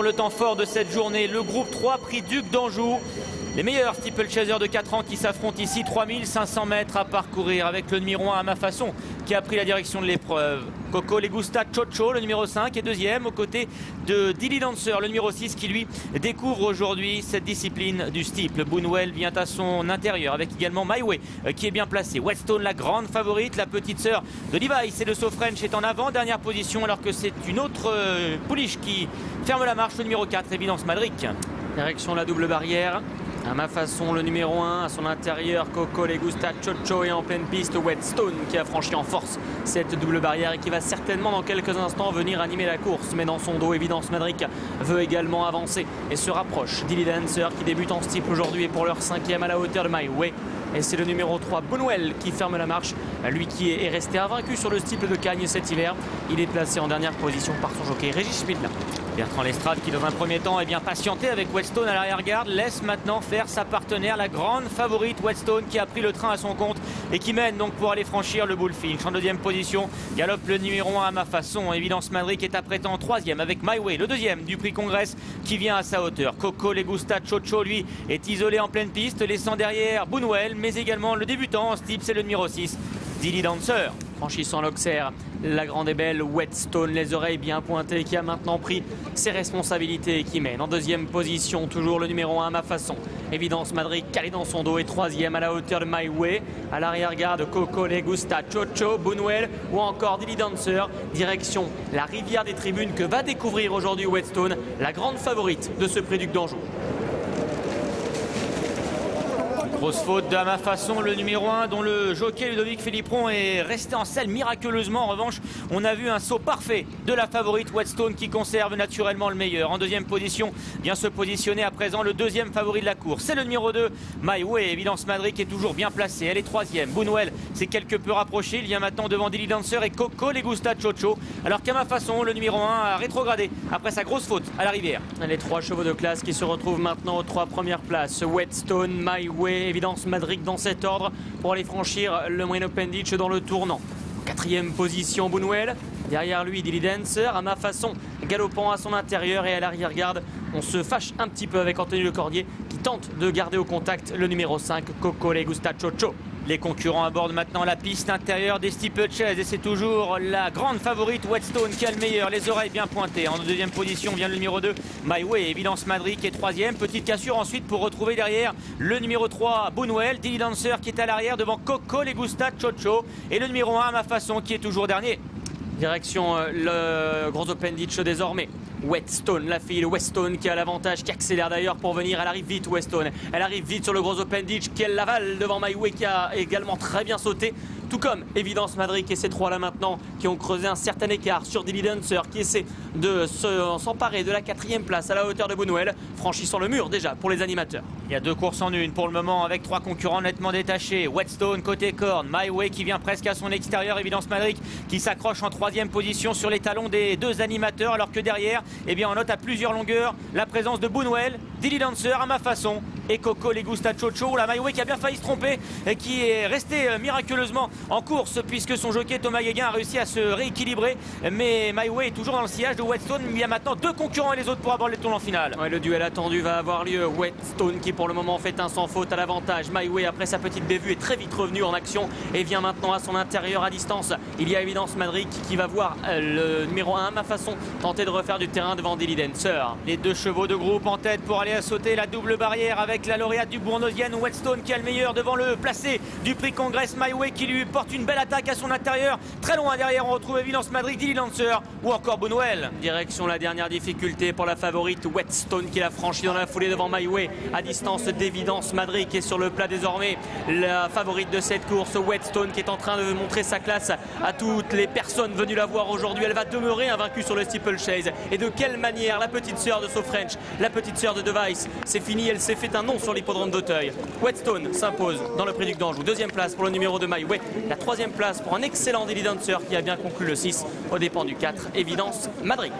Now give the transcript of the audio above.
pour le temps fort de cette journée. Le groupe 3, prix Duc d'Anjou. Les meilleurs steeplechasers de 4 ans qui s'affrontent ici, 3500 mètres à parcourir avec le numéro 1 à ma façon qui a pris la direction de l'épreuve. Coco Legusta Chocho, le numéro 5 est deuxième aux côtés de Dilly Dancer, le numéro 6 qui lui découvre aujourd'hui cette discipline du steeple. Boonwell vient à son intérieur avec également My Way qui est bien placé. Whetstone la grande favorite, la petite sœur de Levi's et de So French est en avant, dernière position alors que c'est une autre pouliche qui ferme la marche, le numéro 4, Évidence Madric. Direction la double barrière. À ma façon, le numéro 1 à son intérieur, Coco Legusta Chocho, et en pleine piste, Whetstone qui a franchi en force cette double barrière et qui va certainement dans quelques instants venir animer la course. Mais dans son dos, Évidence Madric veut également avancer et se rapproche. Dilly Dancer qui débute en steeple aujourd'hui et pour leur 5e à la hauteur de My Way. Et c'est le numéro 3, Boonwell, qui ferme la marche. Lui qui est resté invaincu sur le steeple de Cagnes cet hiver. Il est placé en dernière position par son jockey Régis Schmidlin. Bertrand Lestrade qui dans un premier temps est bien patienté avec Whetstone à l'arrière-garde, laisse maintenant faire sa partenaire, la grande favorite Whetstone qui a pris le train à son compte et qui mène donc pour aller franchir le bullfinch. En deuxième position, galope le numéro 1 à ma façon. Évidence Madric est apprêté en troisième avec My Way, le deuxième du prix Congress qui vient à sa hauteur. Coco Legusta Chocho lui est isolé en pleine piste, laissant derrière Boonwell, mais également le débutant en steeple, c'est le numéro 6, Dilly Dancer. Franchissant l'Auxerre, la grande et belle Whetstone, les oreilles bien pointées, qui a maintenant pris ses responsabilités et qui mène en deuxième position, toujours le numéro 1 à ma façon. Évidence Madric calé dans son dos et troisième à la hauteur de My Way. À l'arrière-garde, Coco Legusta Chocho, Boonwell ou encore Dilly Dancer. Direction la rivière des tribunes que va découvrir aujourd'hui Whetstone, la grande favorite de ce prix Duc d'Anjou. Grosse faute de à ma façon, le numéro 1 dont le jockey Ludovic Philippron est resté en selle miraculeusement. En revanche, on a vu un saut parfait de la favorite Whetstone qui conserve naturellement le meilleur. En deuxième position, vient se positionner à présent le deuxième favori de la course. C'est le numéro 2, My Way. Évidence Madric est toujours bien placée. Elle est troisième. Boonwell s'est quelque peu rapproché. Il vient maintenant devant Dilly Dancer et Coco Legusta Chocho. Alors qu'à ma façon, le numéro 1 a rétrogradé après sa grosse faute à la rivière. Les trois chevaux de classe qui se retrouvent maintenant aux trois premières places. Whetstone, My Way, Évidence Madric dans cet ordre pour aller franchir le Moyen Open Ditch dans le tournant. Quatrième position, Boonwell. Derrière lui, Dilly Dancer, à ma façon, galopant à son intérieur et à l'arrière-garde. On se fâche un petit peu avec Anthony Lecordier qui tente de garder au contact le numéro 5, Coco Legusta Chocho. Les concurrents abordent maintenant la piste intérieure des steeplechase et c'est toujours la grande favorite Whetstone qui a le meilleur, les oreilles bien pointées. En deuxième position vient le numéro 2, My Way. Évidence Madric est troisième. Petite cassure ensuite pour retrouver derrière le numéro 3, Boonwell. Dilly Dancer qui est à l'arrière devant Coco Legusta Chocho et le numéro 1 à ma façon qui est toujours dernier. Direction le gros Open Ditch désormais. Whetstone, la fille de Whetstone qui a l'avantage, qui accélère d'ailleurs pour venir. Elle arrive vite, Whetstone. Elle arrive vite sur le gros Open Ditch, qu'elle l'avale devant My Way qui a également très bien sauté. Tout comme Évidence Madric et ces trois-là maintenant qui ont creusé un certain écart sur Dilly Dancer qui essaie de s'emparer de la quatrième place à la hauteur de Boonwell, franchissant le mur déjà pour les animateurs. Il y a deux courses en une pour le moment avec trois concurrents nettement détachés. Whetstone côté corne, My Way qui vient presque à son extérieur, Évidence Madric qui s'accroche en troisième position sur les talons des deux animateurs alors que derrière, eh bien, on note à plusieurs longueurs la présence de Boonwell, Dilly Dancer à ma façon et Coco Legusta Chocho. La My Way qui a bien failli se tromper et qui est resté miraculeusement en course puisque son jockey Thomas Guéguin a réussi à se rééquilibrer, mais My Way est toujours dans le sillage de Whetstone. Il y a maintenant deux concurrents et les autres pour aborder le tournant final. Ouais, le duel attendu va avoir lieu. Whetstone qui pour le moment fait un sans faute à l'avantage. My Way après sa petite bévue est très vite revenu en action et vient maintenant à son intérieur à distance. Il y a Évidence Madric qui va voir le numéro 1 à ma façon tenter de refaire du terrain devant Dilly Dancer. Les deux chevaux de groupe en tête pour aller à sauter la double barrière avec la lauréate du Bournosienne Whetstone qui a le meilleur devant le placé du prix Congress My Way qui lui porte une belle attaque à son intérieur. Très loin derrière on retrouve Évidence Madric, Dilly Dancer ou encore Boonwell. Direction la dernière difficulté pour la favorite Whetstone qui l'a franchi dans la foulée devant My Way à distance d'Évidence Madric et sur le plat désormais la favorite de cette course Whetstone qui est en train de montrer sa classe à toutes les personnes venues la voir aujourd'hui. Elle va demeurer invaincue sur le steeplechase et de quelle manière. La petite sœur de So French, la petite sœur de Device, c'est fini, elle s'est fait un nom sur l'hippodrome d'Auteuil. Whetstone s'impose dans le prix Duc d'Anjou. Deuxième place pour le numéro 2 My Way. La troisième place pour un excellent Dilly Dancer qui a bien conclu le 6 aux dépens du 4 Évidence Madric.